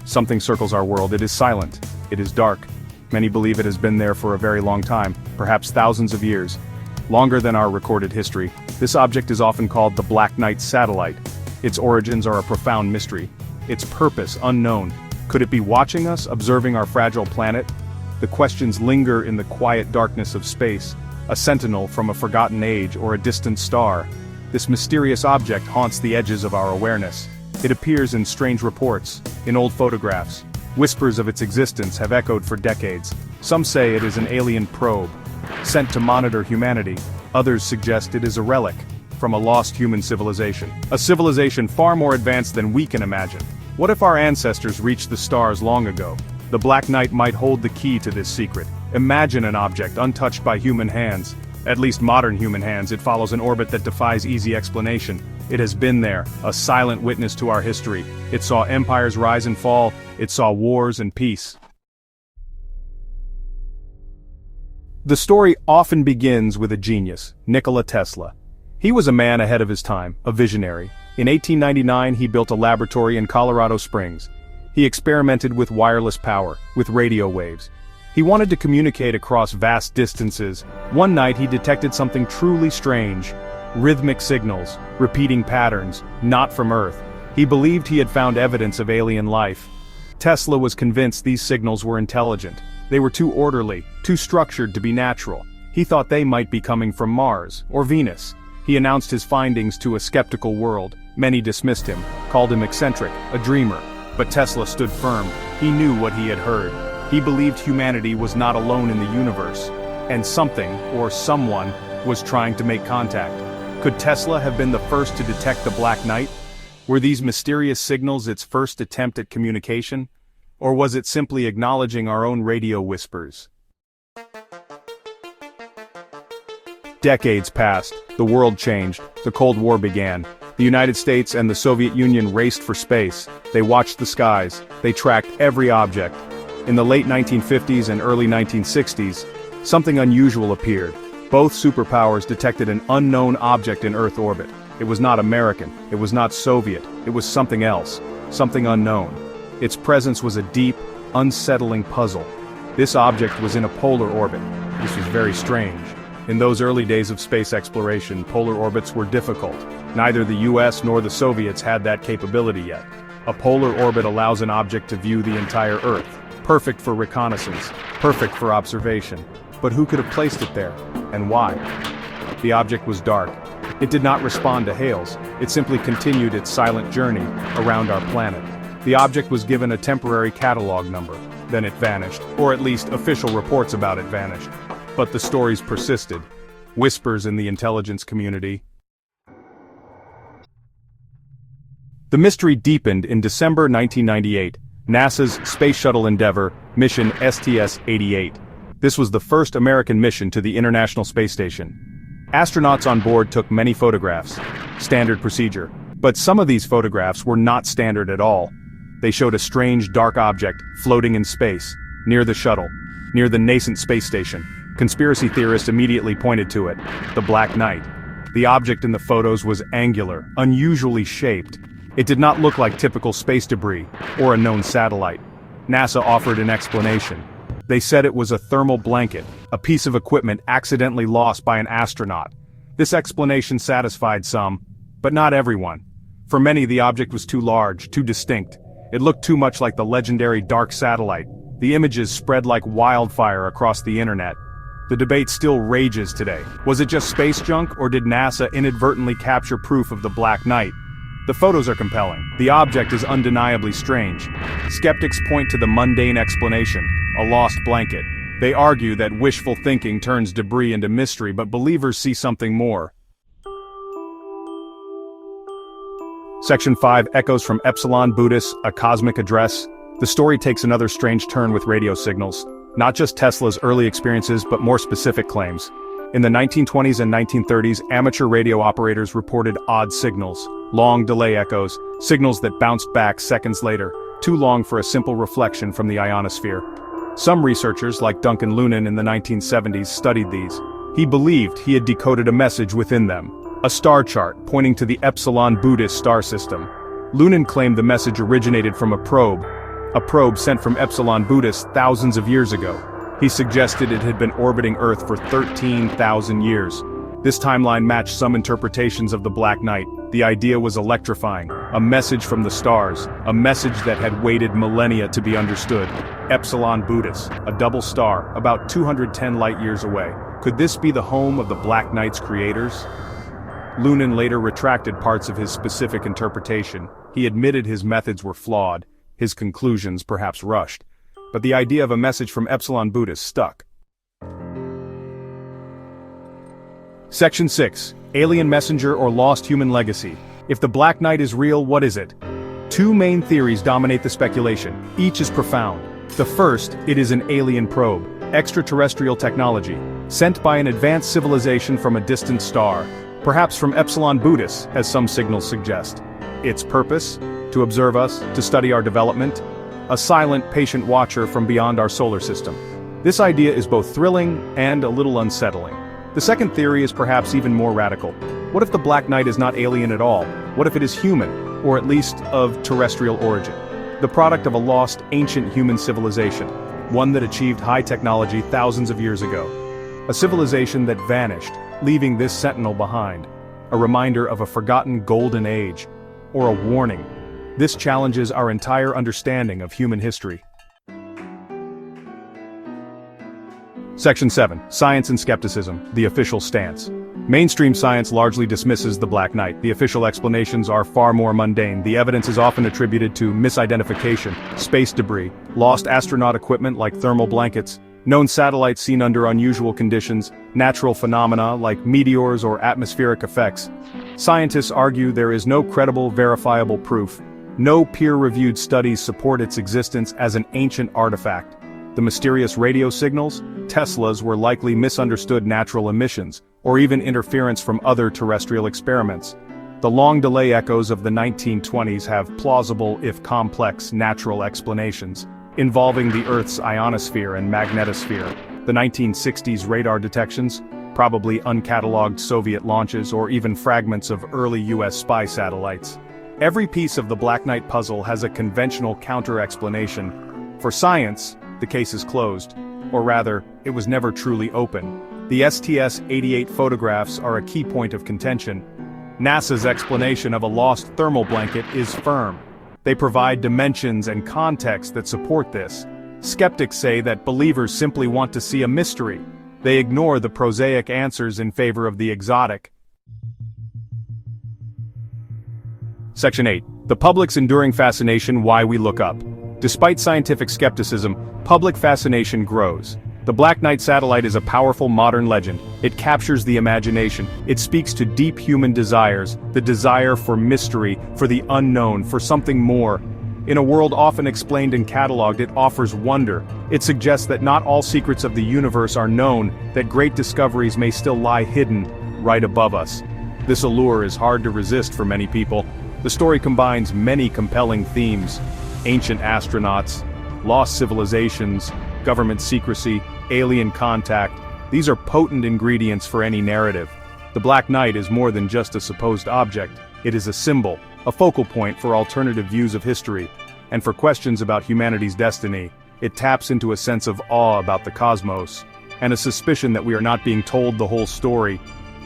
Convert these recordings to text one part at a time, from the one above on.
Something circles our world. It is silent. It is dark. Many believe it has been there for a very long time, perhaps thousands of years. Longer than our recorded history. This object is often called the Black Knight satellite. Its origins are a profound mystery. Its purpose unknown. Could it be watching us, observing our fragile planet? The questions linger in the quiet darkness of space. A sentinel from a forgotten age or a distant star. This mysterious object haunts the edges of our awareness. It appears in strange reports, in old photographs. Whispers of its existence have echoed for decades. Some say it is an alien probe, sent to monitor humanity. Others suggest it is a relic from a lost human civilization. A civilization far more advanced than we can imagine. What if our ancestors reached the stars long ago? The Black Knight might hold the key to this secret. Imagine an object untouched by human hands. At least modern human hands. It follows an orbit that defies easy explanation. It has been there, a silent witness to our history. It saw empires rise and fall. It saw wars and peace. The story often begins with a genius, Nikola Tesla. He was a man ahead of his time, a visionary. In 1899 he built a laboratory in Colorado Springs. He experimented with wireless power, with radio waves. He wanted to communicate across vast distances. One night he detected something truly strange. Rhythmic signals, repeating patterns, not from Earth. He believed he had found evidence of alien life. Tesla was convinced these signals were intelligent. They were too orderly, too structured to be natural. He thought they might be coming from Mars, or Venus. He announced his findings to a skeptical world. Many dismissed him, called him eccentric, a dreamer. But Tesla stood firm. He knew what he had heard. He believed humanity was not alone in the universe. And something, or someone, was trying to make contact. Could Tesla have been the first to detect the Black Knight? Were these mysterious signals its first attempt at communication? Or was it simply acknowledging our own radio whispers? Decades passed, the world changed, the Cold War began. The United States and the Soviet Union raced for space. They watched the skies. They tracked every object. In the late 1950s and early 1960s, something unusual appeared. Both superpowers detected an unknown object in Earth orbit. It was not American, it was not Soviet, it was something else, something unknown. Its presence was a deep, unsettling puzzle. This object was in a polar orbit. This was very strange. In those early days of space exploration, polar orbits were difficult. Neither the US nor the Soviets had that capability yet. A polar orbit allows an object to view the entire Earth. Perfect for reconnaissance, perfect for observation. But who could have placed it there, and why? The object was dark. It did not respond to hails. It simply continued its silent journey around our planet. The object was given a temporary catalog number. Then it vanished, or at least official reports about it vanished. But the stories persisted. Whispers in the intelligence community. The mystery deepened in December 1998. NASA's Space Shuttle Endeavour, mission STS-88. This was the first American mission to the International Space Station. Astronauts on board took many photographs. Standard procedure. But some of these photographs were not standard at all. They showed a strange dark object floating in space, near the shuttle, near the nascent space station. Conspiracy theorists immediately pointed to it, the Black Knight. The object in the photos was angular, unusually shaped. It did not look like typical space debris, or a known satellite. NASA offered an explanation. They said it was a thermal blanket, a piece of equipment accidentally lost by an astronaut. This explanation satisfied some, but not everyone. For many, the object was too large, too distinct. It looked too much like the legendary dark satellite. The images spread like wildfire across the internet. The debate still rages today. Was it just space junk, or did NASA inadvertently capture proof of the Black Knight? The photos are compelling. The object is undeniably strange. Skeptics point to the mundane explanation, a lost blanket. They argue that wishful thinking turns debris into mystery, but believers see something more. Section 5 echoes from Epsilon Buddhist, a cosmic address. The story takes another strange turn with radio signals. Not just Tesla's early experiences, but more specific claims. In the 1920s and 1930s, amateur radio operators reported odd signals, long delay echoes, signals that bounced back seconds later, too long for a simple reflection from the ionosphere. Some researchers, like Duncan Lunan in the 1970s, studied these. He believed he had decoded a message within them, a star chart pointing to the Epsilon Buddhist star system. Lunan claimed the message originated from a probe, a probe sent from Epsilon Boötis thousands of years ago. He suggested it had been orbiting Earth for 13,000 years. This timeline matched some interpretations of the Black Knight. The idea was electrifying, a message from the stars, a message that had waited millennia to be understood. Epsilon Boötis, a double star, about 210 light-years away. Could this be the home of the Black Knight's creators? Lunin later retracted parts of his specific interpretation. He admitted his methods were flawed, his conclusions perhaps rushed. But the idea of a message from Epsilon Boötis stuck. Section 6. Alien messenger or lost human legacy. If the Black Knight is real, what is it? Two main theories dominate the speculation. Each is profound. The first, it is an alien probe, extraterrestrial technology, sent by an advanced civilization from a distant star, perhaps from Epsilon Boötis, as some signals suggest. Its purpose? To observe us, to study our development? A silent, patient watcher from beyond our solar system. This idea is both thrilling and a little unsettling. The second theory is perhaps even more radical. What if the Black Knight is not alien at all? What if it is human, or at least of terrestrial origin? The product of a lost, ancient human civilization, one that achieved high technology thousands of years ago. A civilization that vanished, leaving this sentinel behind. A reminder of a forgotten golden age, or a warning. This challenges our entire understanding of human history. Section 7. Science and Skepticism, the official stance. Mainstream science largely dismisses the Black Knight. The official explanations are far more mundane. The evidence is often attributed to misidentification, space debris, lost astronaut equipment like thermal blankets, known satellites seen under unusual conditions, natural phenomena like meteors or atmospheric effects. Scientists argue there is no credible, verifiable proof. No peer-reviewed studies support its existence as an ancient artifact. The mysterious radio signals? Tesla's were likely misunderstood natural emissions, or even interference from other terrestrial experiments. The long delay echoes of the 1920s have plausible, if complex, natural explanations, involving the Earth's ionosphere and magnetosphere. The 1960s radar detections, probably uncatalogued Soviet launches or even fragments of early US spy satellites. Every piece of the Black Knight puzzle has a conventional counter-explanation. For science, the case is closed. Or rather, it was never truly open. The STS-88 photographs are a key point of contention. NASA's explanation of a lost thermal blanket is firm. They provide dimensions and context that support this. Skeptics say that believers simply want to see a mystery. They ignore the prosaic answers in favor of the exotic. Section 8. The public's enduring fascination, why we look up. Despite scientific skepticism, public fascination grows. The Black Knight satellite is a powerful modern legend. It captures the imagination. It speaks to deep human desires, the desire for mystery, for the unknown, for something more. In a world often explained and catalogued, it offers wonder. It suggests that not all secrets of the universe are known, that great discoveries may still lie hidden, right above us. This allure is hard to resist for many people. The story combines many compelling themes: ancient astronauts, lost civilizations, government secrecy, alien contact. These are potent ingredients for any narrative. The Black Knight is more than just a supposed object. It is a symbol, a focal point for alternative views of history, and for questions about humanity's destiny. It taps into a sense of awe about the cosmos, and a suspicion that we are not being told the whole story.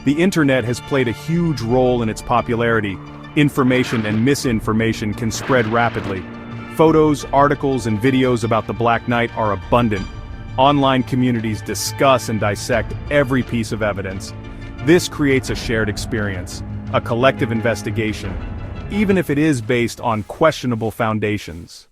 The internet has played a huge role in its popularity. Information and misinformation can spread rapidly. Photos, articles, and videos about the Black Knight are abundant. Online communities discuss and dissect every piece of evidence. This creates a shared experience, a collective investigation, even if it is based on questionable foundations.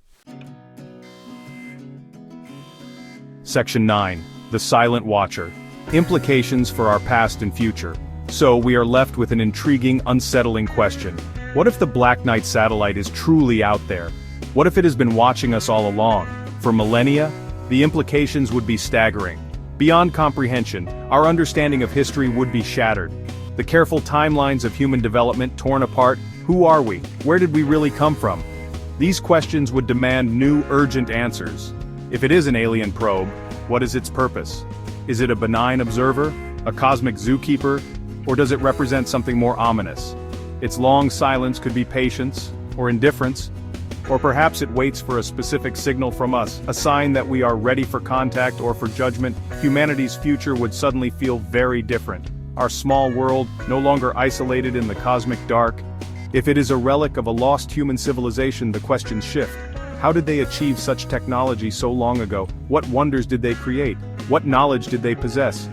Section 9. The Silent Watcher. Implications for our past and future. So we are left with an intriguing, unsettling question. What if the Black Knight satellite is truly out there? What if it has been watching us all along? For millennia? The implications would be staggering. Beyond comprehension, our understanding of history would be shattered. The careful timelines of human development torn apart. Who are we? Where did we really come from? These questions would demand new, urgent answers. If it is an alien probe, what is its purpose? Is it a benign observer? A cosmic zookeeper? Or does it represent something more ominous? Its long silence could be patience, or indifference, Or perhaps it waits for a specific signal from us, a sign that we are ready for contact or for judgment. Humanity's future would suddenly feel very different. Our small world, no longer isolated in the cosmic dark. If it is a relic of a lost human civilization, the questions shift. How did they achieve such technology so long ago? What wonders did they create? What knowledge did they possess?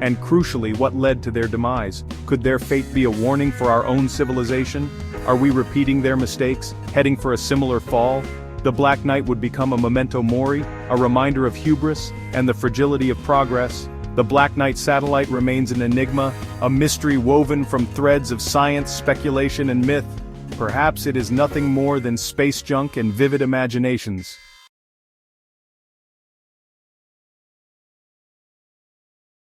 And crucially, what led to their demise? Could their fate be a warning for our own civilization? Are we repeating their mistakes, heading for a similar fall? The Black Knight would become a memento mori, a reminder of hubris, and the fragility of progress. The Black Knight satellite remains an enigma, a mystery woven from threads of science, speculation, and myth. Perhaps it is nothing more than space junk and vivid imaginations.